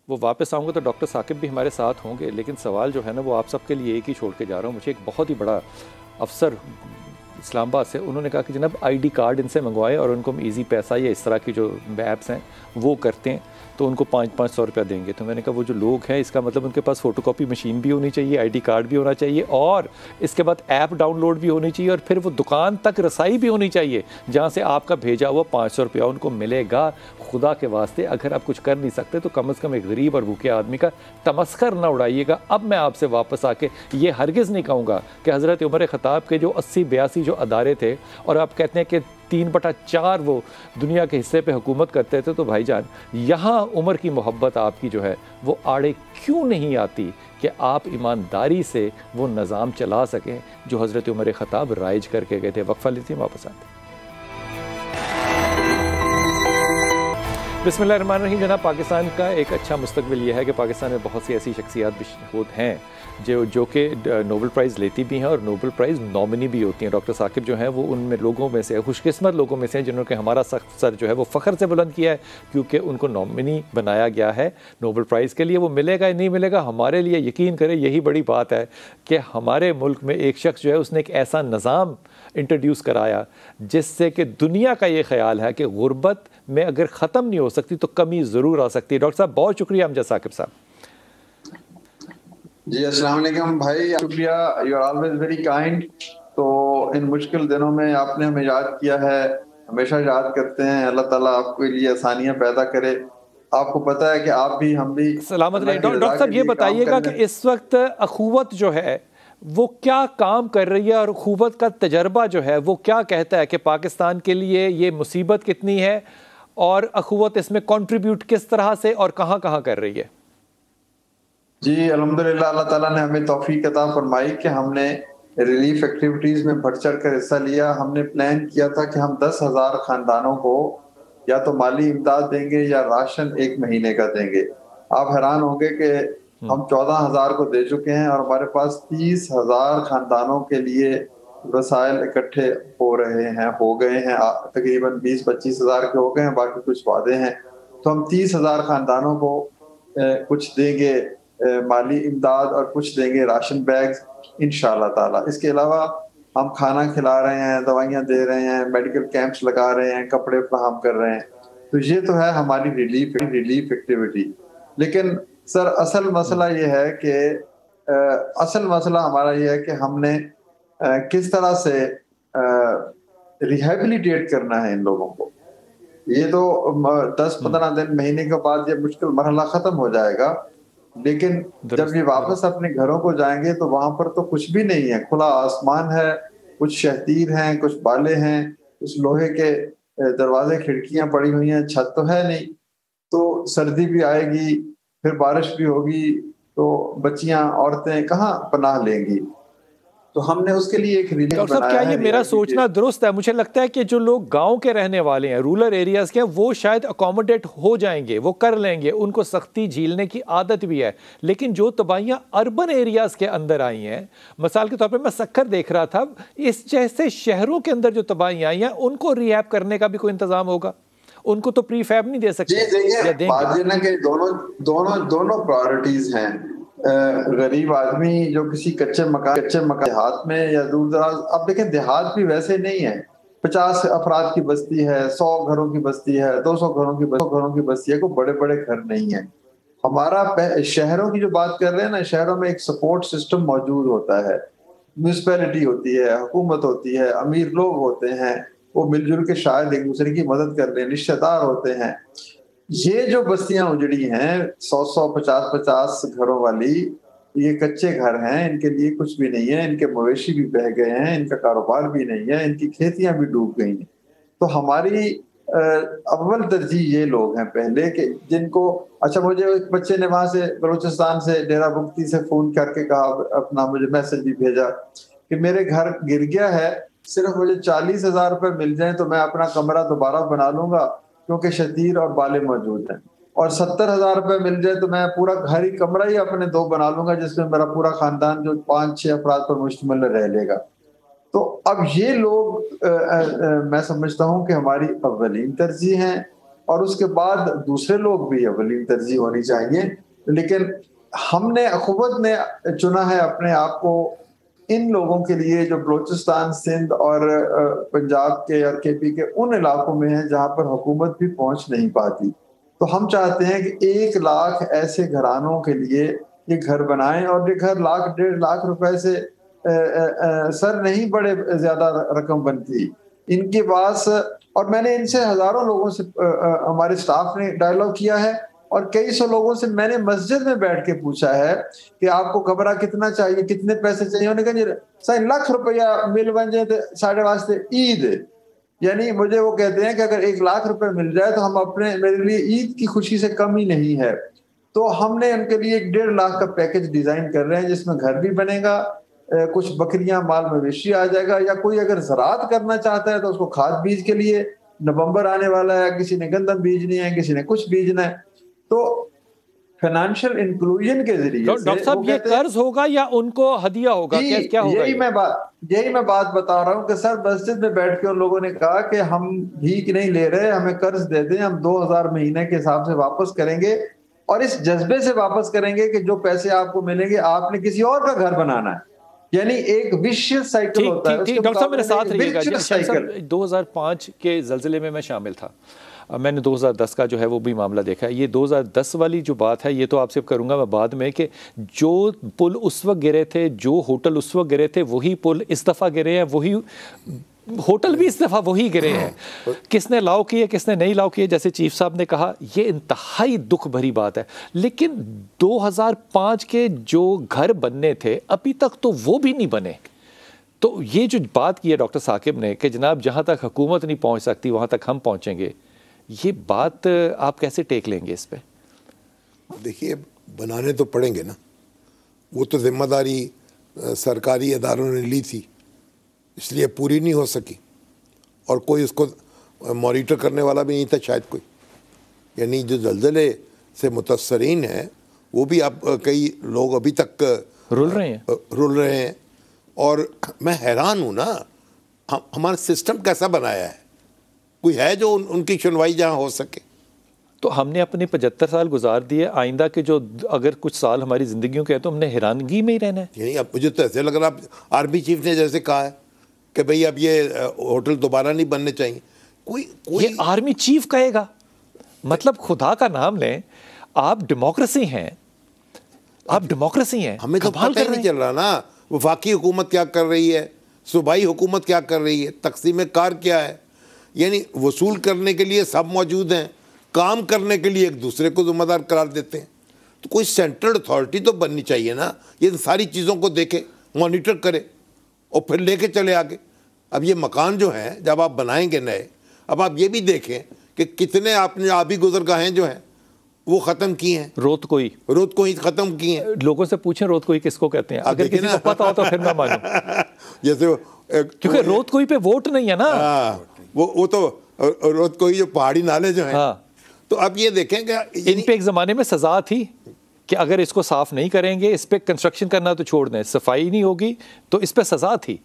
वो वापस आऊँगा तो डॉक्टर साकिब भी हमारे साथ होंगे, लेकिन सवाल जो है ना वो आप सबके लिए एक ही छोड़ के जा रहा हूँ। मुझे एक बहुत ही बड़ा अफसर इस्लामाबाद से, उन्होंने कहा कि जनाब आईडी कार्ड इनसे मंगवाए और उनको हम ईजी पैसा या इस तरह की जो ऐप्स हैं वो करते हैं तो उनको 500-500 रुपया देंगे। तो मैंने कहा वो जो लोग हैं इसका मतलब उनके पास फ़ोटोकॉपी मशीन भी होनी चाहिए, आईडी कार्ड भी होना चाहिए और इसके बाद ऐप डाउनलोड भी होनी चाहिए और फिर वो दुकान तक रसाई भी होनी चाहिए जहाँ से आपका भेजा हुआ 500 रुपया उनको मिलेगा। खुदा के वास्ते अगर आप कुछ कर नहीं सकते तो कम से कम एक गरीब और भूखे आदमी का तमस्खर ना उड़ाइएगा। अब मैं आपसे वापस आके ये हरगिज़ नहीं कहूँगा कि हज़रत उमर ख़त्ताब के जो 80-82 जो अदारे थे और आप कहते हैं कि 3/4 वो दुनिया के हिस्से पे हुकूमत करते थे, तो भाईजान यहाँ उमर की मोहब्बत आपकी जो है वो आड़े क्यों नहीं आती कि आप ईमानदारी से वो निज़ाम चला सकें जो हज़रत उमर ख़त्ताब राइज करके गए थे। वक्फा लेती वापस आते। बिस्मिल्लाहिर्रहमानिर्रहीम। जनाब, पाकिस्तान का एक अच्छा मुस्तकबिल ये है कि पाकिस्तान में बहुत सी ऐसी शख्सियात हैं जो कि नोबल प्राइज़ लेती भी हैं और नोबल प्राइज़ नॉमिनी भी होती हैं। डॉक्टर साकिब जो हैं वो उनमें लोगों में से, खुशकिस्मत लोगों में से हैं जिन्होंने हमारा सर जो है वो फ़ख्र से बुलंद किया है, क्योंकि उनको नॉमिनी बनाया गया है नोबल प्राइज़ के लिए। वो मिलेगा या नहीं मिलेगा हमारे लिए यकीन करें यही बड़ी बात है कि हमारे मुल्क में एक शख्स जो है उसने एक ऐसा निज़ाम इंट्रोड्यूस कराया जिससे कि दुनिया का ये ख्याल है कि गुर्बत में अगर ख़त्म नहीं हो सकती तो कमी ज़रूर आ सकती है। डॉक्टर साहब बहुत शुक्रिया अमजद साकिब साहब। जी अस्सलाम वालेकुम भाई, शुक्रिया, you are always very kind. तो इन मुश्किल दिनों में आपने हमें याद किया है, हमेशा याद करते हैं। अल्लाह ताला आपके लिए आसानियां पैदा करे। आपको पता है कि आप भी हम भी सलामत रहे। डॉक्टर साहब ये बताइएगा कि इस वक्त अखुवत जो है वो क्या काम कर रही है और अखुवत का तजर्बा जो है वो क्या कहता है कि पाकिस्तान के लिए ये मुसीबत कितनी है और अखुवत इसमें कंट्रीब्यूट किस तरह से और कहाँ कहाँ कर रही है? जी अल्हम्दुलिल्लाह, अल्लाह ताला ने हमें तौफीक अता फरमाई कि हमने रिलीफ एक्टिविटीज में बढ़ चढ़ कर हिस्सा लिया। हमने प्लान किया था कि हम 10,000 खानदानों को या तो माली इमदाद देंगे या राशन 1 महीने का देंगे। आप हैरान होंगे कि हम 14,000 को दे चुके हैं और हमारे पास 30,000 खानदानों के लिए वसाइल इकट्ठे हो गए हैं। तकरीबन 20-25 हज़ार के हो गए हैं, बाकी कुछ वादे हैं। तो हम 30,000 खानदानों को कुछ देंगे माली इमदाद और कुछ देंगे राशन बैग्स इंशाअल्लाह ताला। इसके अलावा हम खाना खिला रहे हैं, दवाइयाँ दे रहे हैं, मेडिकल कैंप्स लगा रहे हैं, कपड़े फराहम कर रहे हैं। तो ये तो है हमारी रिलीफ एक्टिविटी। लेकिन सर असल मसला ये है कि असल मसला हमारा ये है कि हमने किस तरह से रिहेबिलिटेट करना है इन लोगों को। ये तो 10-15 दिन महीने के बाद ये मुश्किल मरहला खत्म हो जाएगा, लेकिन जब ये वापस अपने घरों को जाएंगे तो वहां पर तो कुछ भी नहीं है। खुला आसमान है, कुछ शहतीर हैं, कुछ बाले हैं, कुछ लोहे के दरवाजे खिड़कियां पड़ी हुई हैं, छत तो है नहीं। तो सर्दी भी आएगी, फिर बारिश भी होगी, तो बच्चियां औरतें कहाँ पनाह लेंगी। तो हमने उसके लिए एक रिलीफ डॉक्टर साहब, क्या ये मेरा सोचना दुरुस्त है? मुझे लगता है कि जो लोग गांव के रहने वाले हैं, रूरल एरियाज के हैं, वो शायद अकोमोडेट हो जाएंगे, वो कर लेंगे, उनको सख्ती झीलने की आदत भी है। लेकिन जो तबाहियां अर्बन एरियाज के अंदर आई हैं, मिसाल के तौर पे मैं सक्कर देख रहा था, इस जैसे शहरों के अंदर जो तबाहियां आई हैं उनको रिहैब करने का भी कोई इंतजाम होगा? उनको तो प्रीफैब नहीं दे सकते। दोनों प्रायोरिटीज हैं। गरीब आदमी जो किसी कच्चे मकान देहात में या दूर दराज, अब देखें देहात भी वैसे नहीं है। 50 अफराद की बस्ती है, 100 घरों की बस्ती है, 200 घरों की बस्ती है, कोई बड़े बड़े घर नहीं है। हमारा शहरों की जो बात कर रहे हैं ना, शहरों में एक सपोर्ट सिस्टम मौजूद होता है। म्यूनिसिपैलिटी होती है, हुकूमत होती है, अमीर लोग होते हैं, वो मिलजुल के शायद एक दूसरे की मदद कर रहे हैं, रिश्तेदार होते हैं। ये जो बस्तियां उजड़ी हैं 100-100, 50-50 घरों वाली, ये कच्चे घर हैं, इनके लिए कुछ भी नहीं है, इनके मवेशी भी बह गए हैं, इनका कारोबार भी नहीं है, इनकी खेतियां भी डूब गई हैं। तो हमारी अव्वल तरजीह ये लोग हैं पहले कि जिनको, अच्छा मुझे एक बच्चे ने वहां से बलूचिस्तान से डेरा बुगती से फोन करके कहा, अपना मुझे मैसेज भी भेजा कि मेरे घर गिर गया है, सिर्फ मुझे 40,000 रुपए मिल जाए तो मैं अपना कमरा दोबारा बना लूंगा, क्योंकि शतीर और बाले मौजूद हैं। और 70,000 रुपए मिल जाए तो मैं पूरा घर ही, कमरा ही अपने 2 बना लूंगा, जिसमें मेरा पूरा खानदान जो 5-6 अफराद पर मुश्तमिल रह लेगा। तो अब ये लोग मैं समझता हूँ कि हमारी अव्वलीन तरजीह हैं, और उसके बाद दूसरे लोग भी अव्वलीन तरजीह होनी चाहिए। लेकिन हमने, हुकूमत ने चुना है अपने आप को इन लोगों के लिए जो बलूचिस्तान, सिंध और पंजाब के और केपी के उन इलाकों में है जहाँ पर हुकूमत भी पहुँच नहीं पाती। तो हम चाहते हैं कि 1 लाख ऐसे घरानों के लिए ये घर बनाएं, और ये घर 1-1.5 लाख रुपए से सर नहीं बड़े ज्यादा रकम बनती इनके पास। और मैंने इनसे हजारों लोगों से, हमारे स्टाफ ने डायलॉग किया है, और कई सौ लोगों से मैंने मस्जिद में बैठ के पूछा है कि आपको कमरा कितना चाहिए, कितने पैसे चाहिए। उन्होंने कहा सर लाख रुपया मिल बन जाए तो साढ़े वास्ते ईद। यानी मुझे वो कहते हैं कि अगर 1 लाख रुपए मिल जाए तो हम अपने, मेरे लिए ईद की खुशी से कम ही नहीं है। तो हमने उनके लिए 1.5 लाख का पैकेज डिजाइन कर रहे हैं, जिसमें घर भी बनेगा, कुछ बकरियां, माल मवेशी आ जाएगा, या कोई अगर ज़राअत करना चाहता है तो उसको खाद बीज के लिए, नवंबर आने वाला है, किसी ने गंदम बीजनी है, किसी ने कुछ बीजना है, तो फाइनेंशियल इंक्लूजन के जरिए डॉक्टर साहब ये कर्ज होगा या उनको हदिया होगा, क्या होगा? यही मैं बात बता रहा हूँ कि सर मस्जिद में बैठ के उन लोगों ने कहा कि हम भीख नहीं ले रहे, हमें कर्ज दे दें, हम 2,000 महीने के हिसाब से वापस करेंगे, और इस जज्बे से वापस करेंगे कि जो पैसे आपको मिलेंगे आपने किसी और का घर बनाना है। यानी एक विशियस साइकिल होता है। डॉक्टर साहब मेरे साथ रहिएगा। 2005 के ज़लज़ले में मैं शामिल था, मैंने 2010 का जो है वो भी मामला देखा है। ये 2010 वाली जो बात है ये तो आपसे करूँगा मैं बाद में, कि जो पुल उस वक्त गिरे थे, जो होटल उस वक्त गिरे थे, वही पुल इस दफ़ा गिरे हैं, वही होटल भी इस दफ़ा वही गिरे हैं। किसने लाओ किए, किसने नहीं लाओ किए, जैसे चीफ साहब ने कहा, ये इंतहाई दुख भरी बात है। लेकिन 2005 के जो घर बनने थे अभी तक तो वो भी नहीं बने। तो ये जो बात की है डॉक्टर साकिब ने कि जनाब जहाँ तक हुकूमत नहीं पहुँच सकती वहाँ तक हम पहुँचेंगे, ये बात आप कैसे टेक लेंगे इस पे? देखिए, बनाने तो पड़ेंगे ना, वो तो जिम्मेदारी सरकारी इदारों ने ली थी, इसलिए पूरी नहीं हो सकी, और कोई उसको मॉनिटर करने वाला भी नहीं था शायद कोई। यानी जो ज़लज़ले से मुतअस्सरीन हैं वो भी अब कई लोग अभी तक रुल रहे हैं। और मैं हैरान हूँ ना, हमारा सिस्टम कैसा बनाया है, कोई है जो उनकी सुनवाई जहाँ हो सके? तो हमने अपने 75 साल गुजार दिए, आइंदा के जो अगर कुछ साल हमारी ज़िंदगियों के हैं तो हमने हैरानगी में ही रहना है। यही अब मुझे तो ऐसे लग रहा, आर्मी चीफ ने जैसे कहा है कि भाई अब ये होटल दोबारा नहीं बनने चाहिए, कोई ये आर्मी चीफ कहेगा? मतलब खुदा का नाम लें, आप डेमोक्रेसी हैं, आप डेमोक्रेसी हैं। हमें तो पता ही नहीं चल रहा ना वफाकी हुकूमत क्या कर रही है, सूबाई हुकूमत क्या कर रही है, तकसीम कार क्या है। यानी वसूल करने के लिए सब मौजूद हैं, काम करने के लिए एक दूसरे को जिम्मेदार करार देते हैं। तो कोई सेंट्रल अथॉरिटी तो बननी चाहिए ना, ये सारी चीज़ों को देखे, मॉनिटर करे और फिर लेके चले आगे। अब ये मकान जो हैं जब आप बनाएंगे नए, अब आप ये भी देखें कि कितने आपने आबी गुज़रगाहें जो हैं वो ख़त्म की हैं। रोत कोई ख़त्म की हैं। लोगों से पूछें रोत कोई किसको कहते हैं, अगर किसी को पता हो तो फिर मैं मानूं। जैसे क्योंकि रोत कोई पे वोट नहीं है ना, वो तो रोत कोई जो पहाड़ी नाले जो हैं। हाँ। तो अब ये देखें कि इन पे एक ज़माने में सज़ा थी कि अगर इसको साफ़ नहीं करेंगे, इस पर कंस्ट्रक्शन करना तो छोड़ दें, सफाई नहीं होगी तो इस पर सज़ा थी।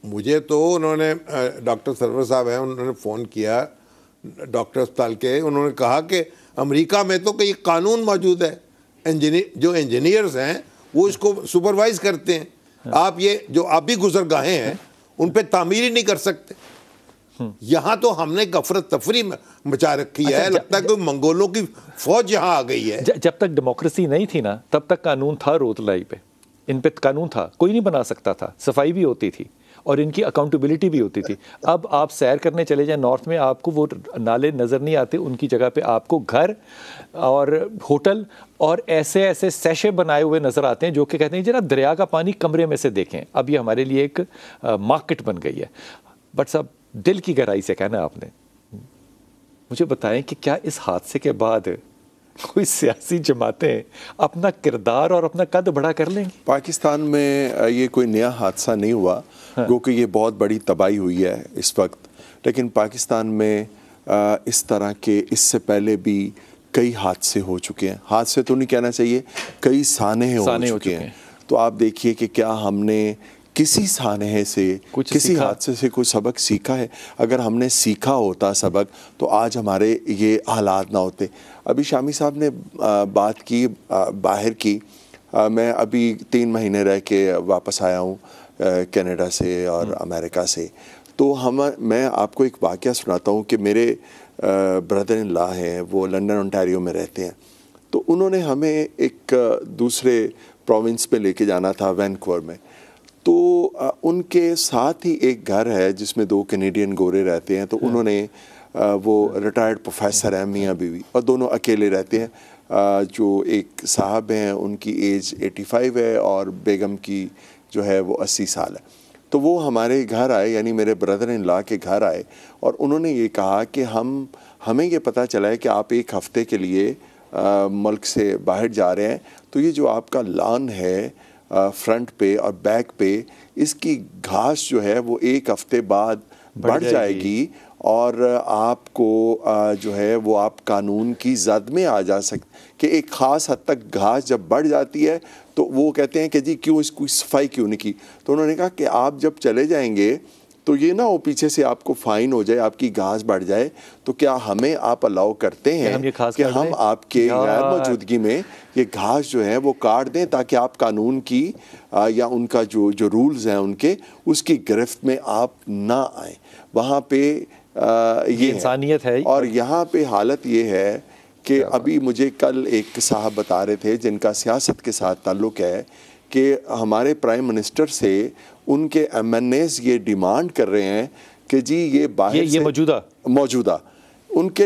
मुझे तो उन्होंने, डॉक्टर सरवर साहब हैं, उन्होंने फ़ोन किया डॉक्टर अस्पताल के, उन्होंने कहा कि अमेरिका में तो कई कानून मौजूद है, जो इंजीनियर्स हैं वो इसको सुपरवाइज करते हैं। आप ये जो आबी गुज़रगाहें हैं उन पे तामीर ही नहीं कर सकते। यहाँ तो हमने गफरत तफरी मचा रखी है। लगता है कि मंगोलों की फौज यहाँ आ गई है। जब तक डेमोक्रेसी नहीं थी ना, तब तक कानून था रोतलाई पे, इन पे कानून था, कोई नहीं बना सकता था, सफाई भी होती थी और इनकी अकाउंटेबिलिटी भी होती थी। अब आप सैर करने चले जाएं नॉर्थ में, आपको वो नाले नज़र नहीं आते, उनकी जगह पे आपको घर और होटल और ऐसे ऐसे सैशे बनाए हुए नज़र आते हैं जो कि कहते हैं जरा दरिया का पानी कमरे में से देखें। अब ये हमारे लिए एक मार्केट बन गई है। बट सब दिल की गहराई से कहना आपने, मुझे बताएं कि क्या इस हादसे के बाद कोई सियासी जमातें अपना किरदार और अपना कद बड़ा कर लेंगी? पाकिस्तान में ये कोई नया हादसा नहीं हुआ, क्योंकि ये बहुत बड़ी तबाही हुई है इस वक्त, लेकिन पाकिस्तान में इस तरह के इससे पहले भी कई हादसे हो चुके हैं। हादसे तो नहीं कहना चाहिए, कई सानहे हो चुके हैं। तो आप देखिए कि क्या हमने किसी सानहे से, किसी हादसे से कोई सबक सीखा है? अगर हमने सीखा होता सबक तो आज हमारे ये हालात ना होते। अभी शामी साहब ने बात की बाहर की, मैं अभी 3 महीने रह के वापस आया हूँ कनाडा से और अमेरिका से। तो मैं आपको एक वाक़या सुनाता हूँ कि मेरे ब्रदर इन लॉ हैं, वो लंदन ओंटारियो में रहते हैं। तो उन्होंने हमें एक दूसरे प्रोविंस में लेके जाना था, वैनकूवर में। तो उनके साथ ही एक घर है जिसमें 2 कैनेडियन गोरे रहते हैं। तो उन्होंने वो रिटायर्ड प्रोफेसर हैं, मियाँ बीवी, और दोनों अकेले रहते हैं। जो एक साहब हैं उनकी एज 85 है और बेगम की जो है वो 80 साल है। तो वो हमारे घर आए, यानी मेरे ब्रदर इन लॉ के घर आए, और उन्होंने ये कहा कि हमें ये पता चला है कि आप 1 हफ़्ते के लिए मुल्क से बाहर जा रहे हैं। तो ये जो आपका लॉन है फ्रंट पे और बैक पे, इसकी घास जो है वो 1 हफ़्ते बाद बढ़ जाएगी और आपको जो है वो आप कानून की जद में आ जा सकते कि एक ख़ास हद तक घास जब बढ़ जाती है तो वो कहते हैं कि जी क्यों इसकी सफाई क्यों नहीं की। तो उन्होंने कहा कि आप जब चले जाएंगे तो ये ना हो पीछे से आपको फ़ाइन हो जाए, आपकी घास बढ़ जाए, तो क्या हमें आप अलाउ करते हैं कि हम आपके गैर मौजूदगी में ये घास जो है वो काट दें ताकि आप कानून की या उनका जो रूल्स हैं उनके, उसकी गिरफ्त में आप ना आए। वहाँ पे ये इंसानियत है। और यहाँ पे हालत ये है कि अभी मुझे कल एक साहब बता रहे थे जिनका सियासत के साथ ताल्लुक़ है कि हमारे प्राइम मिनिस्टर से उनके MNAs ये डिमांड कर रहे हैं कि जी ये बाहर से मौजूदा उनके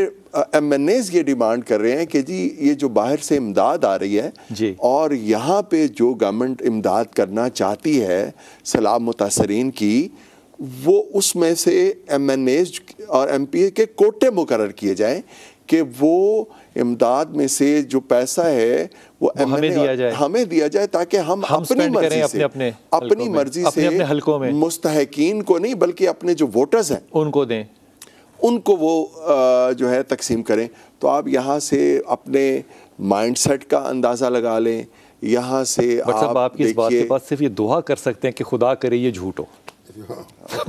MNAs ये डिमांड कर रहे हैं कि जी ये जो बाहर से इमदाद आ रही है जी, और यहाँ पे जो गवर्नमेंट इमदाद करना चाहती है सलाम मुतासरीन की, वो उसमें से MNAs और MPA के कोटे मुकर्रर किए जाएं कि वो इमदाद में से जो पैसा है वो हमें दिया जाए ताकि हम अपनी मर्जी से, अपनी मर्जी से अपने हलकों में मुस्तहकीन को नहीं बल्कि अपने जो वोटर्स हैं उनको दें, उनको वो जो है तकसीम करें। तो आप यहाँ से अपने माइंडसेट का अंदाज़ा लगा लें। यहाँ से आपकी इस बात के बाद सिर्फ ये दुआ कर सकते हैं कि खुदा करे ये झूठ हो,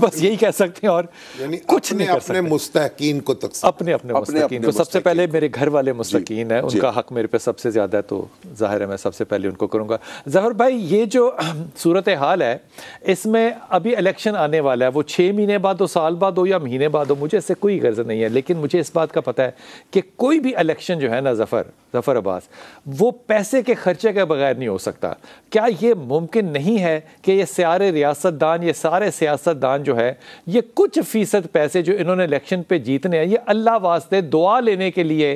बस यही कह सकते हैं और कुछ नहीं कर सकते। अपने मुस्तहकीन को अपने मुस्तहकीन को सबसे पहले मेरे घर वाले मुस्तहकीन है, उनका हक मेरे पे सबसे ज़्यादा है, तो जाहिर है मैं सबसे पहले उनको करूँगा। ज़फर भाई, ये जो सूरत हाल है इसमें अभी इलेक्शन आने वाला है, वो 6 महीने बाद हो, साल बाद हो या महीने बाद हो, मुझे इससे कोई गर्ज नहीं है, लेकिन मुझे इस बात का पता है कि कोई भी इलेक्शन जो है ना ज़फ़र अब्बास, वो पैसे के खर्चे के बगैर नहीं हो सकता। क्या ये मुमकिन नहीं है कि ये सारे रियासतदान, ये सारे सियासतदान जो है, ये कुछ फ़ीसद पैसे जो इन्होंने इलेक्शन पे जीतने हैं, ये अल्लाह वास्ते दुआ लेने के लिए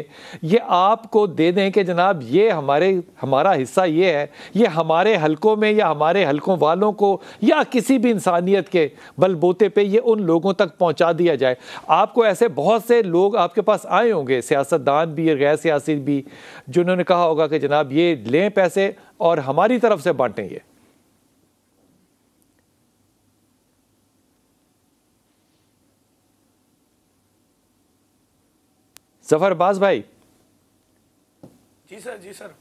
ये आपको दे दें कि जनाब ये हमारा हिस्सा ये है, ये हमारे हलकों में या हमारे हलकों वालों को या किसी भी इंसानियत के बलबूते पे ये उन लोगों तक पहुंचा दिया जाए। आपको ऐसे बहुत से लोग आपके पास आए होंगे, सियासतदान भी गैर सियासी भी, जिन्होंने कहा होगा कि जनाब ये लें पैसे और हमारी तरफ से बांटें। ये ज़फ़र अब्बास भाई। जी सर।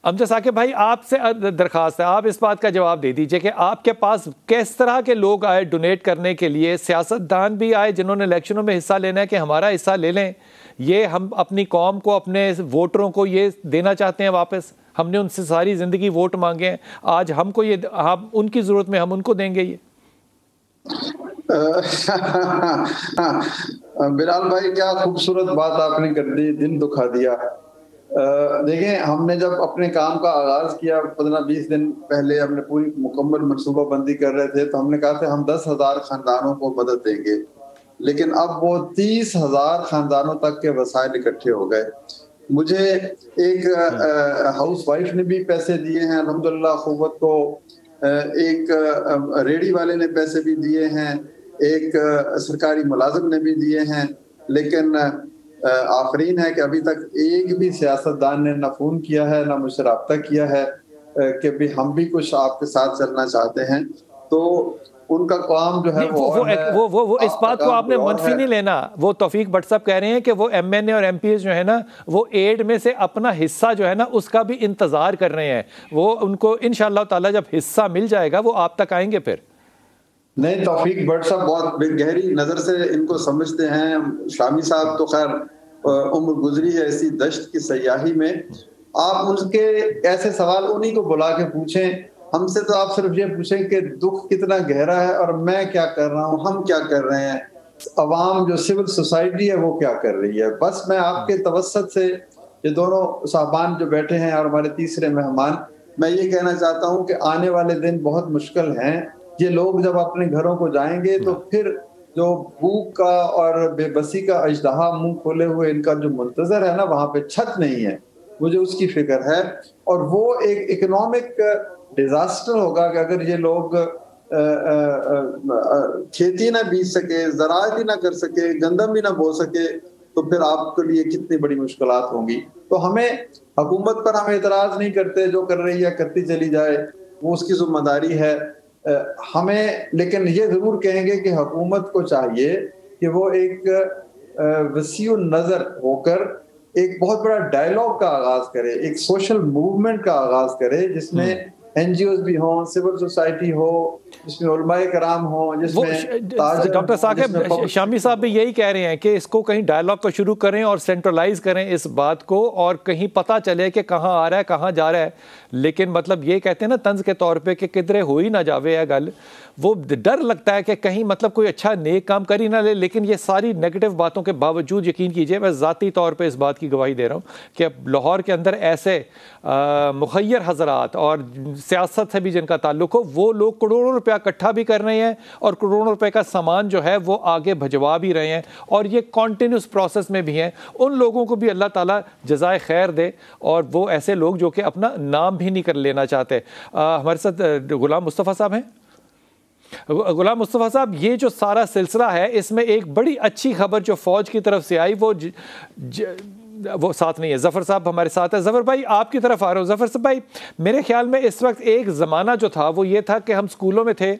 अमजद साकिब भाई, आपसे दरख्वास्त है, आप इस बात का जवाब दे दीजिए कि आपके पास किस तरह के लोग आए डोनेट करने के लिए? सियासतदान भी आए जिन्होंने इलेक्शनों में हिस्सा लेना है कि हमारा हिस्सा ले लें, ये हम अपनी कौम को, अपने वोटरों को ये देना चाहते हैं वापस, हमने उनसे सारी ज़िंदगी वोट मांगे हैं, आज हमको ये हम उनकी ज़रूरत में हम उनको देंगे ये। बिलाल भाई, क्या खूबसूरत बात आपने कर दी, दिल दुखा दिया। देखें, हमने जब अपने काम का आगाज किया 15-20 दिन पहले, हमने पूरी मुकम्मल मनसूबाबंदी कर रहे थे, तो हमने कहा था हम 10,000 खानदानों को मदद देंगे, लेकिन अब वो 30,000 खानदानों तक के वसाइल इकट्ठे हो गए। मुझे एक हाउस वाइफ ने भी पैसे दिए हैं अल्हम्दुलिल्लाह ख़ुव्वत को, एक रेडी वाले ने पैसे भी दिए हैं, एक सरकारी मुलाजिम ने भी दिए हैं, लेकिन आफरीन है कि अभी तक एक भी सियासतदान ने ना फ़ोन किया है ना मुझसे रब्ता किया है कि भी हम भी कुछ आपके साथ चलना चाहते हैं। तो उनका काम जो है वो इस बात को आपने मनफी नहीं लेना। वो तौफीक भट्ट साहब कह रहे हैं कि वो MNA और MPs जो है ना वो एड में से अपना हिस्सा जो है ना उसका भी इंतजार कर रहे हैं। वो उनको इंशाअल्लाह ताला जब हिस्सा मिल जाएगा वो आप तक आएंगे फिर। नहीं, तौफीक भट्ट साहब बहुत गहरी नजर से इनको समझते हैं। शामी साहब तो खैर उम्र गुजरी है इसी दश्त की सयाही में। आप उनके ऐसे सवाल उन्हीं को बुला के पूछें। हमसे तो आप सिर्फ ये पूछें कि दुख कितना गहरा है और मैं क्या कर रहा हूँ, हम क्या कर रहे हैं, अवाम जो सिविल सोसाइटी है वो क्या कर रही है। बस मैं आपके तवस्सत से ये दोनों साहबान जो बैठे हैं और हमारे तीसरे मेहमान, मैं ये कहना चाहता हूँ कि आने वाले दिन बहुत मुश्किल हैं। ये लोग जब अपने घरों को जाएंगे तो फिर जो भूख का और बेबसी का अजदहा मुंह खोले हुए इनका जो मुंतजर है ना, वहां पे छत नहीं है, मुझे उसकी फिक्र है। और वो एक इकोनॉमिक डिजास्टर होगा कि अगर ये लोग खेती ना बीज सके, ज़राअत ही ना कर सके, गंदम भी ना बो सके, तो फिर आपके लिए कितनी बड़ी मुश्किलात होंगी। तो हमें हुकूमत पर हम एतराज़ नहीं करते, जो कर रही है करती चली जाए, वो उसकी जिम्मेदारी है। हमें लेकिन ये ज़रूर कहेंगे कि हुकूमत को चाहिए कि वो एक वसीउ नज़र होकर एक बहुत बड़ा डायलॉग का आगाज करे, एक सोशल मूवमेंट का आगाज करे जिसमें NGOs भी हों, सिविल सोसाइटी हो, जिसमें उलमाए कराम हो, जिसमें डॉक्टर साकिब शामी साहब भी यही कह रहे हैं कि इसको कहीं डायलॉग को शुरू करें और सेंट्रलाइज करें इस बात को, और कहीं पता चले कि कहाँ आ रहा है कहाँ जा रहा है। लेकिन मतलब ये कहते हैं ना तंज के तौर पे कि किधरे हो ही ना जावे है गल, वो डर लगता है कि कहीं मतलब कोई अच्छा नेक काम कर ही ना ले। लेकिन ये सारी नेगेटिव बातों के बावजूद यकीन कीजिए, मैं ज़ाती तौर पे इस बात की गवाही दे रहा हूँ कि लाहौर के अंदर ऐसे मुखय्यर हजरात और सियासत से भी जिनका ताल्लुक हो, वो लोग करोड़ों रुपया इकट्ठा भी कर रहे हैं और करोड़ों रुपए का सामान जो है वो आगे भिजवा भी रहे हैं, और ये कॉन्टिन्यूस प्रोसेस में भी हैं। उन लोगों को भी अल्लाह ताला जज़ाए खैर दे, और वो ऐसे लोग जो कि अपना नाम भी नहीं कर लेना चाहते। हमारे साथ गुलाम मुस्तफ़ा साहब हैं। गुलाम मुस्तफ़ा साहब, ये जो सारा सिलसिला है इसमें एक बड़ी अच्छी खबर जो फ़ौज की तरफ से आई वो साथ नहीं है। ज़फ़र साहब हमारे साथ है। ज़फ़र भाई आपकी तरफ आ रहा हूँ। ज़फ़र साहब भाई, मेरे ख्याल में इस वक्त एक ज़माना जो था वो ये था कि हम स्कूलों में थे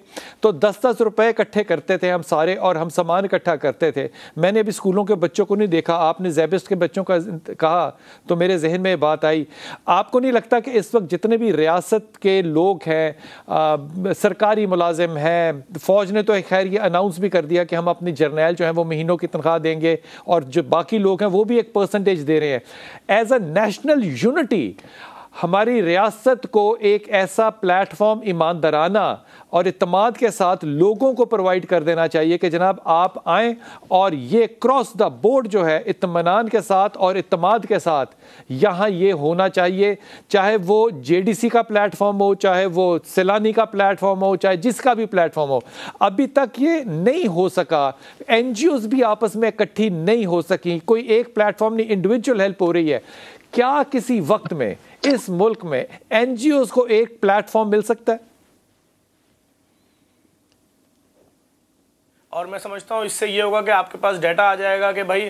तो 10-10 रुपए इकट्ठे करते थे हम सारे, और हम सामान इकट्ठा करते थे। मैंने अभी स्कूलों के बच्चों को नहीं देखा, आपने ज़ैबिस्ट के बच्चों का कहा तो मेरे जहन में बात आई। आपको नहीं लगता कि इस वक्त जितने भी रियासत के लोग हैं, सरकारी मुलाजिम हैं, फ़ौज ने तो खैर ये अनाउंस भी कर दिया कि हम अपनी जर्नैल जो है वो महीनों की तनख्वाह देंगे, और जो बाकी लोग हैं वो भी एक परसेंटेज दे रहे हैं। एज अ नेशनल यूनिटी हमारी रियासत को एक ऐसा प्लेटफॉर्म ईमानदाराना और इत्तमाद के साथ लोगों को प्रोवाइड कर देना चाहिए कि जनाब आप आएँ और ये क्रॉस द बोर्ड जो है इत्मीनान के साथ और इत्तमाद के साथ यहाँ ये होना चाहिए, चाहे वो JDC का प्लेटफॉर्म हो, चाहे वो सैलानी का प्लेटफॉर्म हो, चाहे जिसका भी प्लेटफॉर्म हो। अभी तक ये नहीं हो सका, NGOs भी आपस में इकट्ठी नहीं हो सकी, कोई एक प्लेटफॉर्म नहीं, इंडिविजुअल हेल्प हो रही है। क्या किसी वक्त में इस मुल्क में NGOs को एक प्लेटफॉर्म मिल सकता है? और मैं समझता हूँ इससे ये होगा कि आपके पास डाटा आ जाएगा कि भाई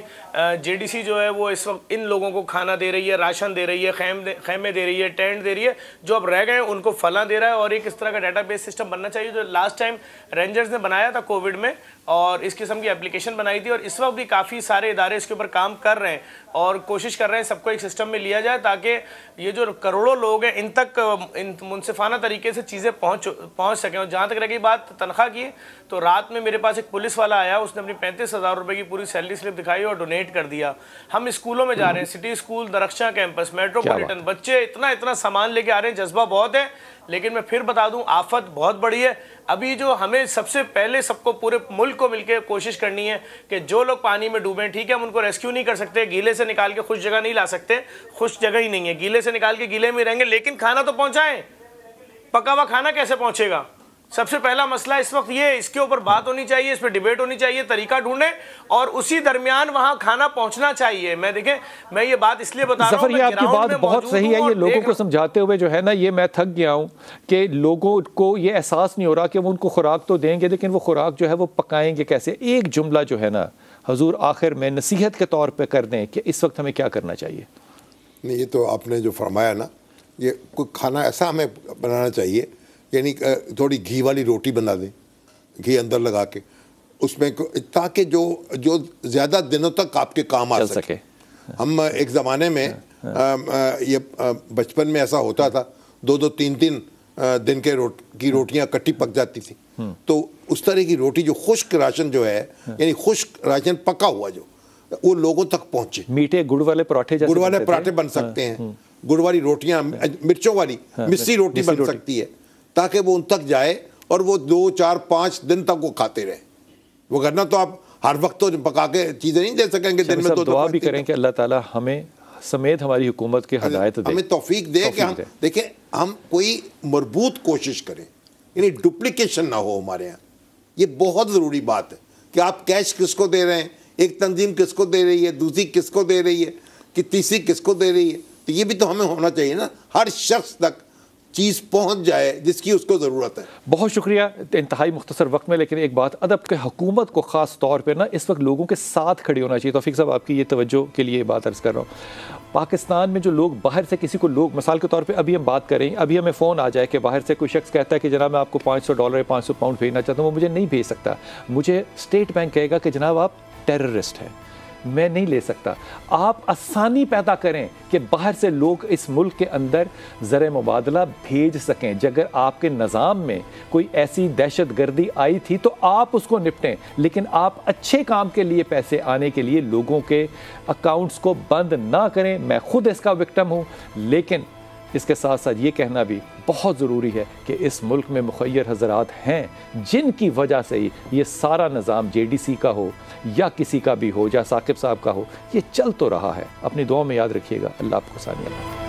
JDC जो है वो इस वक्त इन लोगों को खाना दे रही है, राशन दे रही है, खैमे दे रही है, टेंट दे रही है, जो अब रह गए हैं उनको फला दे रहा है। और एक इस तरह का डाटाबेस सिस्टम बनना चाहिए जो लास्ट टाइम रेंजर्स ने बनाया था कोविड में, और इस किस्म की एप्लीकेशन बनाई थी। और इस वक्त भी काफ़ी सारे इदारे इसके ऊपर काम कर रहे हैं और कोशिश कर रहे हैं सबको एक सिस्टम में लिया जाए, ताकि ये जो करोड़ों लोग हैं इन तक इन मुनसिफाना तरीके से चीज़ें पहुँच सकें। और जहाँ तक रह गई बात तनख्वाह की, तो रात में मेरे पास एक पुलिस वाला आया, उसने अपनी 35,000 रुपये की पूरी सैलरी स्लिप दिखाई और डोनेट कर दिया। हम स्कूलों में जा रहे हैं, city school, Darakhshan campus, metropolitan, बच्चे इतना सामान लेके आ रहे हैं, जज्बा बहुत है। लेकिन मैं फिर बता दूं, आफत बहुत बड़ी है। अभी जो हमें सबसे पहले सबको पूरे मुल्क को मिलकर कोशिश करनी है कि जो लोग पानी में डूबे, ठीक है हम उनको रेस्क्यू नहीं कर सकते, गीले से निकाल के खुश जगह नहीं ला सकते, खुश जगह ही नहीं है, गीले से निकाल के गीले में रहेंगे, लेकिन खाना तो पहुंचाएं। पका हुआ खाना कैसे पहुंचेगा? सबसे पहला मसला इस वक्त ये, इसके ऊपर बात होनी चाहिए, इस पर डिबेट होनी चाहिए, तरीका ढूंढे और उसी दरमियान वहां खाना पहुंचना चाहिए। मैं ये बात इसलिए बता रहा हूं, ये आपकी बात बहुत सही है। ये लोगों को समझाते हुए जो है ना, ये मैं थक गया हूं कि लोगों को ये एहसास नहीं हो रहा कि वो उनको खुराक तो देंगे, लेकिन वो खुराक जो है वो पकाएंगे कैसे। एक जुमला जो है ना हजूर आखिर में नसीहत के तौर पे कर दें कि इस वक्त हमें क्या करना चाहिए। नहीं, ये तो आपने जो फरमाया ना, ये कोई खाना ऐसा हमें बनाना चाहिए, यानी थोड़ी घी वाली रोटी बना दें, घी अंदर लगा के उसमें, ताकि जो ज़्यादा दिनों तक आपके काम आ सके। हम एक ज़माने में ये बचपन में ऐसा होता था, 2-2, 3-3 दिन की रोटियां इकट्ठी पक जाती थी। तो उस तरह की रोटी जो खुश्क राशन जो है, यानी खुश्क राशन पका हुआ जो वो लोगों तक पहुंचे। मीठे गुड़ वाले पराठे, गुड़ वाले पराठे बन सकते हैं, गुड़ वाली रोटियां, मिर्चों वाली मिस्सी रोटी बन सकती है, ताकि वो उन तक जाए और वो 2, 4, 5 दिन तक वो खाते रहे। वो करना तो आप हर वक्त तो पका के चीज़ें नहीं दे सकेंगे, दिन में तो दुआ भी करें कि अल्लाह ताला हमें समेत हमारी हुकूमत की हिदायत दे, हमें तौफीक दे कि हम देखें, हम कोई मरबूत कोशिश करें, यानी डुप्लीकेशन ना हो हमारे यहाँ। ये बहुत ज़रूरी बात है कि आप कैश किसको दे रहे हैं, एक तंजीम किसको दे रही है, दूसरी किसको दे रही है, कि तीसरी किसको दे रही है। तो ये भी तो हमें होना चाहिए ना, हर शख्स तक चीज़ पहुंच जाए जिसकी उसको ज़रूरत है। बहुत शुक्रिया इंतहाई मुख्तसर वक्त में, लेकिन एक बात अदब के हुकूमत को ख़ास तौर पर ना इस वक्त लोगों के साथ खड़ी होना चाहिए। तौफीक साहब, आपकी ये तवज्जो के लिए बात अर्ज़ कर रहा हूँ। पाकिस्तान में जो लोग बाहर से किसी को लोग मिसाल के तौर पे अभी हम बात करें, अभी हमें फ़ोन आ जाए कि बाहर से कोई शख्स कहता है कि जनाब मैं आपको $500 या $500 भेजना चाहता हूँ, वो मुझे नहीं भेज सकता। मुझे स्टेट बैंक कहेगा कि जनाब आप टेररिस्ट हैं, मैं नहीं ले सकता। आप आसानी पैदा करें कि बाहर से लोग इस मुल्क के अंदर ज़र मुबादला भेज सकें। अगर आपके निज़ाम में कोई ऐसी दहशत गर्दी आई थी तो आप उसको निपटें, लेकिन आप अच्छे काम के लिए पैसे आने के लिए लोगों के अकाउंट्स को बंद ना करें। मैं खुद इसका विक्टिम हूँ, लेकिन इसके साथ साथ ये कहना भी बहुत ज़रूरी है कि इस मुल्क में मुखय्यर हज़रात हैं जिनकी वजह से ही ये सारा निज़ाम JDC का हो या किसी का भी हो या साकिब साहब का हो, ये चल तो रहा है। अपनी दुआ में याद रखिएगा। अल्लाह आपको आसानी।